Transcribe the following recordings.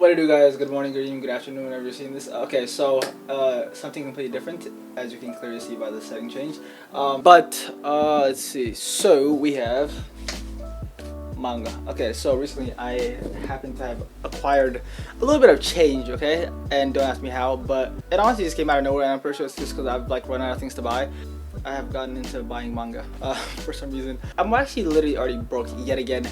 What do you do, guys? Good morning, good evening, good afternoon, whenever you're seeing this. Okay, so something completely different, as you can clearly see by the setting change. Let's see. So we have manga. Okay, so recently I happen to have acquired a little bit of change. Okay, and don't ask me how, but it honestly just came out of nowhere, and I'm pretty sure it's just because I've like run out of things to buy. I have gotten into buying manga for some reason. I'm actually literally already broke yet again.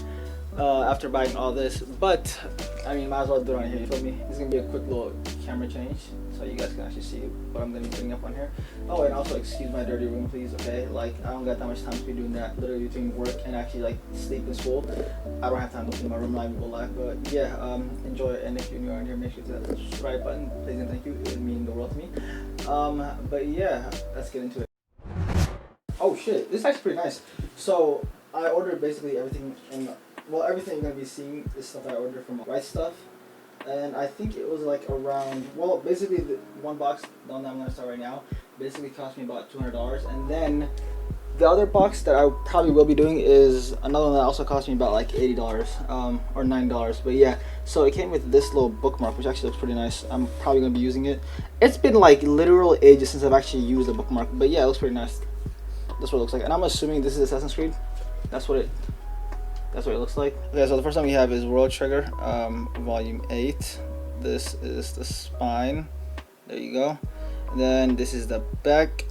After buying all this, but I mean, might as well do it on here. You feel me? This is gonna be a quick little camera change, so you guys can actually see what I'm gonna be putting up on here. Oh, and also excuse my dirty room, please. Okay, like I don't got that much time to be doing that. Literally between work and actually like sleep in school, I don't have time to clean my room. Live people life, but yeah, enjoy it. And if you're new around here, make sure to hit that subscribe button. Please and thank you. It would mean the world to me. But yeah, let's get into it. Oh shit, this is actually pretty nice. So I ordered basically everything in. Well, everything you're going to be seeing is stuff I ordered from Right Stuff. And I think it was like around, well, basically the one box, the one that I'm going to start right now, basically cost me about $200. And then the other box that I probably will be doing is another one that also cost me about like $80 or $9. But yeah, so it came with this little bookmark, which actually looks pretty nice. I'm probably going to be using it. It's been like literal ages since I've actually used a bookmark. But yeah, it looks pretty nice. That's what it looks like. And I'm assuming this is Assassin's Creed. That's what it looks like. Okay, so the first one we have is World Trigger, Volume 8. This is the spine. There you go. And then this is the back.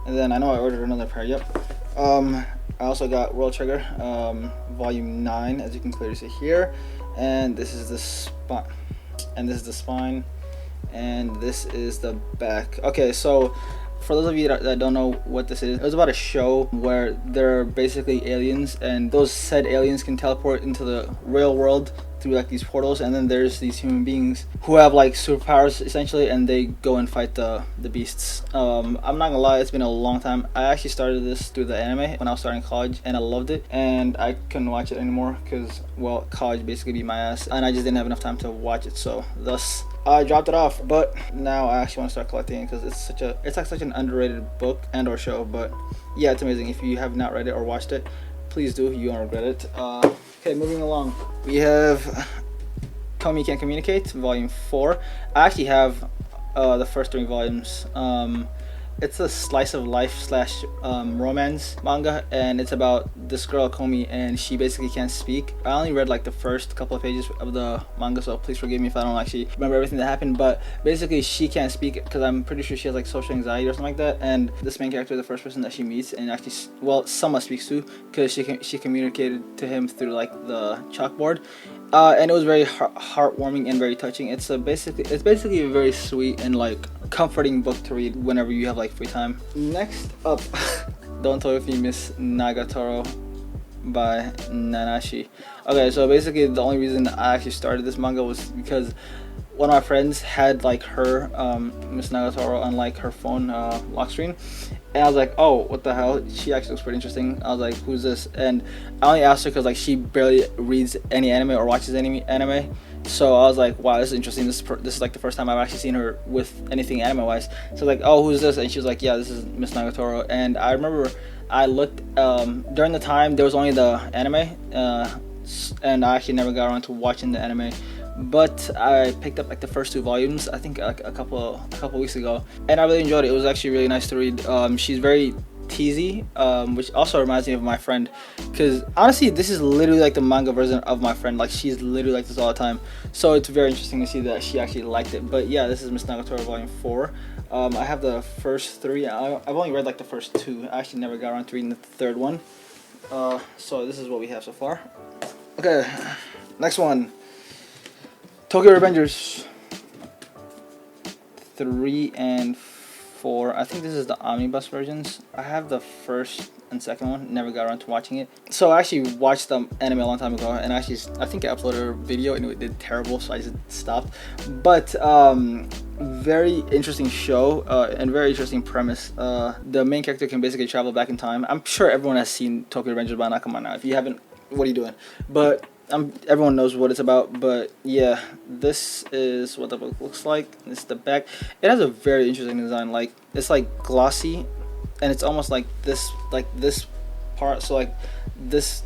And then I know I ordered another pair. Yep. I also got World Trigger, Volume 9, as you can clearly see here. And this is the spine. And this is the spine. And this is the back. Okay, so for those of you that don't know what this is, it was about a show where there are basically aliens, and those said aliens can teleport into the real world through like these portals, and then there's these human beings who have like superpowers essentially, and they go and fight the beasts. I'm not gonna lie, it's been a long time. I actually started this through the anime when I was starting college, and I loved it, and I couldn't watch it anymore because, well, college basically beat my ass, and I just didn't have enough time to watch it, so thus I dropped it off. But now I actually want to start collecting it because it's like such an underrated book and or show. But yeah, it's amazing. If you have not read it or watched it, please do. You won't regret it. Okay, moving along, we have Komi Can't Communicate, Volume 4. I actually have the first 3 volumes. It's a slice of life slash romance manga, and it's about this girl Komi, and she basically can't speak. I only read like the first couple of pages of the manga, so please forgive me if I don't actually remember everything that happened. But basically she can't speak because I'm pretty sure she has like social anxiety or something like that. And this main character is the first person that she meets and actually, well, somewhat speaks to, because she communicated to him through like the chalkboard. And it was very heartwarming and very touching. It's basically a very sweet and like comforting book to read whenever you have like free time. Next up, Don't Toy With Me, Miss Nagatoro by Nanashi. Okay, so basically the only reason I actually started this manga was because one of my friends had like her Miss Nagatoro on like her phone lock screen, and I was like, oh, what the hell, she actually looks pretty interesting. I was like, who's this? And I only asked her because like she barely reads any anime or watches any anime, so I was like, wow, this is interesting. This is like the first time I've actually seen her with anything anime wise. So like, oh, who's this? And she was like, yeah, this is Miss Nagatoro. And I remember I looked during the time there was only the anime, and I actually never got around to watching the anime. But I picked up like the first 2 volumes, I think like a couple weeks ago, and I really enjoyed it. It was actually really nice to read. She's very teasy, which also reminds me of my friend, because honestly this is literally like the manga version of my friend. Like she's literally like this all the time, so it's very interesting to see that she actually liked it. But yeah, this is Miss Nagatoro Volume 4. I have the first 3. I've only read like the first 2. I actually never got around to reading the 3rd one. So this is what we have so far. Okay, next one, Tokyo Revengers 3 and 4. I think this is the omnibus versions. I have the first and second one, never got around to watching it. So I actually watched the anime a long time ago, and I think I uploaded a video and it did terrible, so I just stopped. But very interesting show, and very interesting premise. The main character can basically travel back in time. I'm sure everyone has seen Tokyo Revengers by now. Come on now, if you haven't, what are you doing? But everyone knows what it's about. But yeah, this is what the book looks like. This is the back. It has a very interesting design. Like it's like glossy, and it's almost like this part. So like this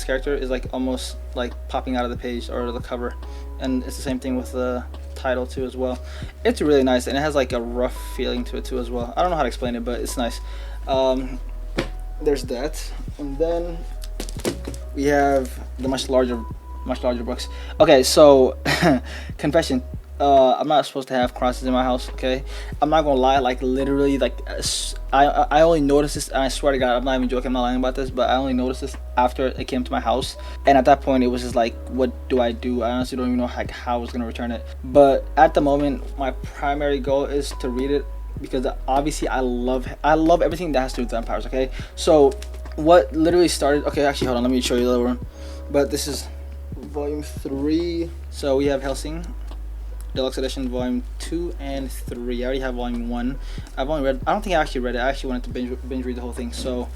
character is like almost like popping out of the page or the cover, and it's the same thing with the title too as well. It's really nice, and it has like a rough feeling to it too as well. I don't know how to explain it, but it's nice. There's that, and then we have the much larger books. Okay, so confession. I'm not supposed to have crosses in my house. Okay, I'm not gonna lie. Like literally, like I only noticed this, and I swear to God, I'm not even joking. I'm not lying about this, but I only noticed this after it came to my house, and at that point, it was just like, what do I do? I honestly don't even know like how I was gonna return it. But at the moment, my primary goal is to read it because obviously I love everything that has to do with vampires. Okay, so what literally started? Okay, actually, hold on. Let me show you the other one. But this is volume 3. So we have Helsing Deluxe Edition Volume 2 and 3. I already have Volume 1. I've only read, I don't think I actually read it. I actually wanted to binge read the whole thing. So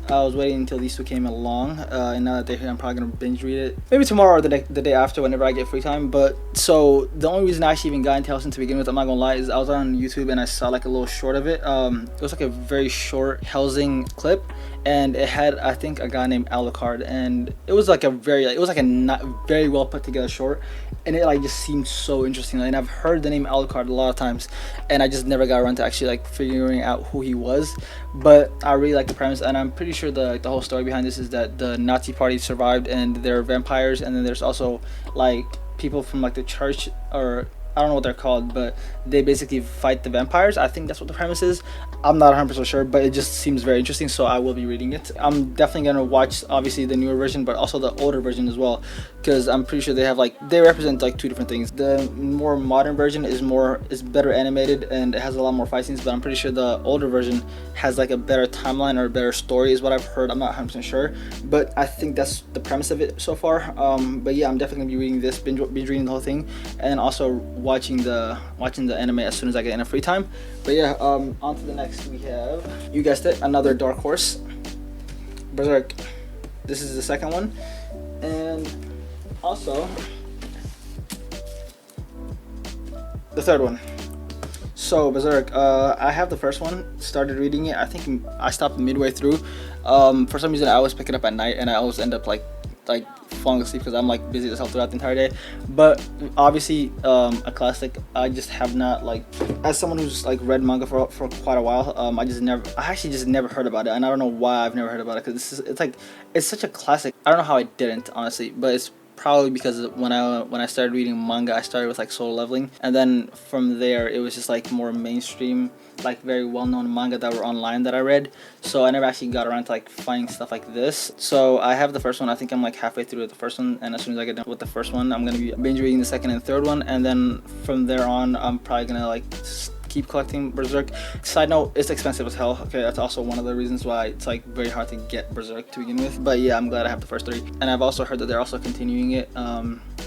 I was waiting until these two came along. And now that they're here, I'm probably going to binge read it. Maybe tomorrow or the day after, whenever I get free time. But so the only reason I actually even got into Helsing to begin with, I'm not going to lie, is I was on YouTube and I saw like a little short of it. It was like a very short Helsing clip. And it had, I think, a guy named Alucard, and it was like a not very well put together short, and it like just seemed so interesting. And I've heard the name Alucard a lot of times, and I just never got around to actually like figuring out who he was. But I really like the premise, and I'm pretty sure the whole story behind this is that the Nazi party survived, and they're vampires, and then there's also like people from like the church, or I don't know what they're called, but they basically fight the vampires. I think that's what the premise is. I'm not 100% sure, but it just seems very interesting, so I will be reading it. I'm definitely going to watch, obviously, the newer version, but also the older version as well, because I'm pretty sure they represent like two different things. The more modern version is better animated, and it has a lot more fight scenes, but I'm pretty sure the older version has like a better timeline or a better story is what I've heard. I'm not 100% sure, but I think that's the premise of it so far. But yeah, I'm definitely going to be reading this, binge reading the whole thing, and also watching the anime as soon as I get enough free time. But yeah, on to the next. We have, you guessed it, another dark horse, Berserk. This is the second one, and also the third one. So Berserk, I have the first one, started reading it. I think I stopped midway through. For some reason I always pick it up at night, and I always end up like falling asleep because I'm like busy as hell throughout the entire day. But obviously a classic. I just have not, like, as someone who's like read manga for quite a while, I actually just never heard about it, and I don't know why I've never heard about it, because it's such a classic. I don't know how I didn't, honestly, but it's probably because when I started reading manga, I started with like Solo Leveling, and then from there it was just like more mainstream, like very well-known manga that were online that I read. So I never actually got around to like finding stuff like this. So I have the first one. I think I'm like halfway through the first one, and as soon as I get done with the first one, I'm gonna be binge reading the second and third one, and then from there on I'm probably gonna like keep collecting Berserk. Side note, it's expensive as hell. Okay, that's also one of the reasons why it's like very hard to get Berserk to begin with. But yeah, I'm glad I have the first 3, and I've also heard that they're also continuing it.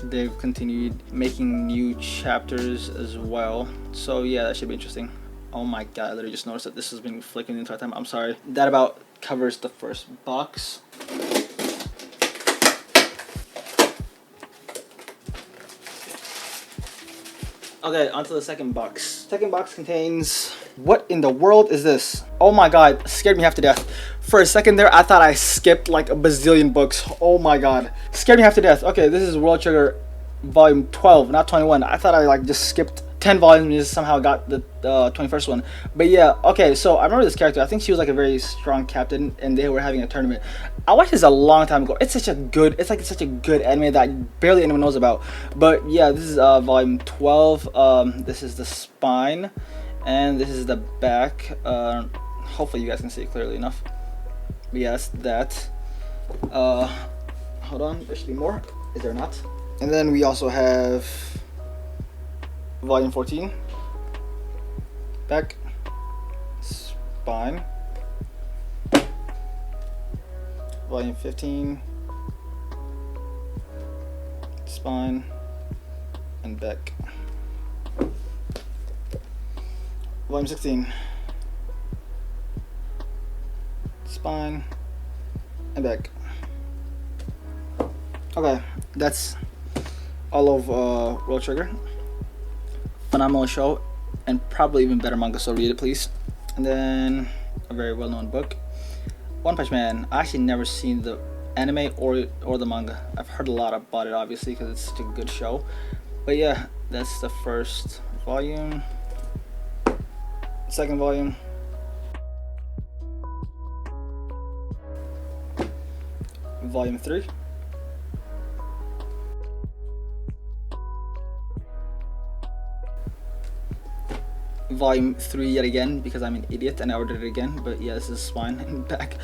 They've continued making new chapters as well, so yeah, that should be interesting. Oh my god, I literally just noticed that this has been flickering the entire time. I'm sorry. That about covers the first box. Okay, onto the second box. Second box contains... What in the world is this? Oh my god, scared me half to death. For a second there, I thought I skipped like a bazillion books. Oh my god. Scared me half to death. Okay, this is World Trigger Volume 12, not 21. I thought I like just skipped 10 volumes and just somehow got the 21st one. But yeah, okay, so I remember this character. I think she was like a very strong captain, and they were having a tournament. I watched this a long time ago. It's such a good anime that barely anyone knows about. But yeah, this is volume 12. This is the spine, and this is the back. Hopefully you guys can see it clearly enough. But yeah, that's that. Hold on, there should be more. Is there not? And then we also have volume 14, back, spine, volume 15, spine, and back, volume 16, spine, and back. Okay, that's all of World Trigger. Phenomenal show, and probably even better manga, so read it please. And then a very well-known book, One Punch Man. I actually never seen the anime or the manga. I've heard a lot about it, obviously, because it's such a good show. But yeah, that's the first volume. Second volume. Volume 3. Volume 3 yet again because I'm an idiot and I ordered it again. But yeah, this is spine and back.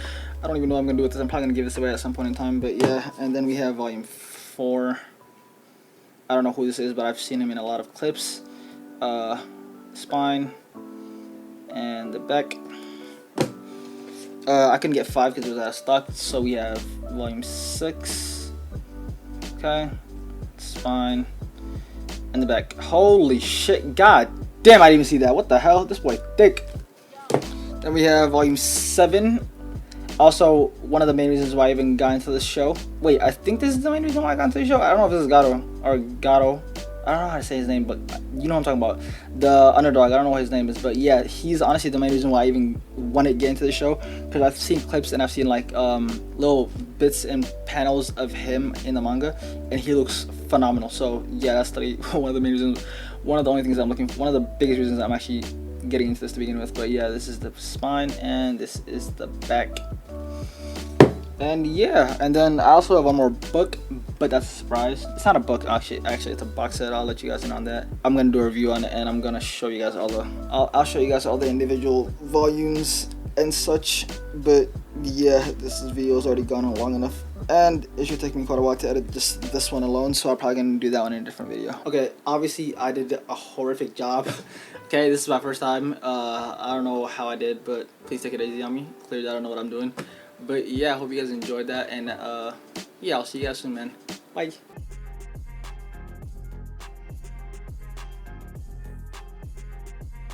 I don't even know what I'm gonna do with this. I'm probably gonna give this away at some point in time. But yeah, and then we have volume 4. I don't know who this is, but I've seen him in a lot of clips. Spine and the back. I couldn't get 5 because it was out of stock, so we have volume 6. Okay, spine and the back. Holy shit! God damn, I didn't even see that. What the hell? This boy thick. Then we have volume 7. Also, one of the main reasons why I even got into this show. Wait, I think this is the main reason why I got into the show. I don't know if this is Gato or Gato. I don't know how to say his name, but you know what I'm talking about. The underdog. I don't know what his name is, but yeah, he's honestly the main reason why I even wanted to get into the show, because I've seen clips and I've seen like little bits and panels of him in the manga, and he looks phenomenal. So yeah, that's one of the main reasons. One of the only things I'm looking for. One of the biggest reasons I'm actually getting into this to begin with. But yeah, this is the spine and this is the back. And yeah, and then I also have one more book, but that's a surprise. It's not a book, actually it's a box set. I'll let you guys in on that. I'm gonna do a review on it, and I'm gonna show you guys all the I'll show you guys all the individual volumes and such. But yeah, this video is already gone on long enough, and it should take me quite a while to edit just this one alone, so I'm probably gonna do that one in a different video. Okay, obviously I did a horrific job. Okay, this is my first time. I don't know how I did, but please take it easy on me. Clearly I don't know what I'm doing. But yeah, I hope you guys enjoyed that, and yeah, I'll see you guys soon, man. Bye.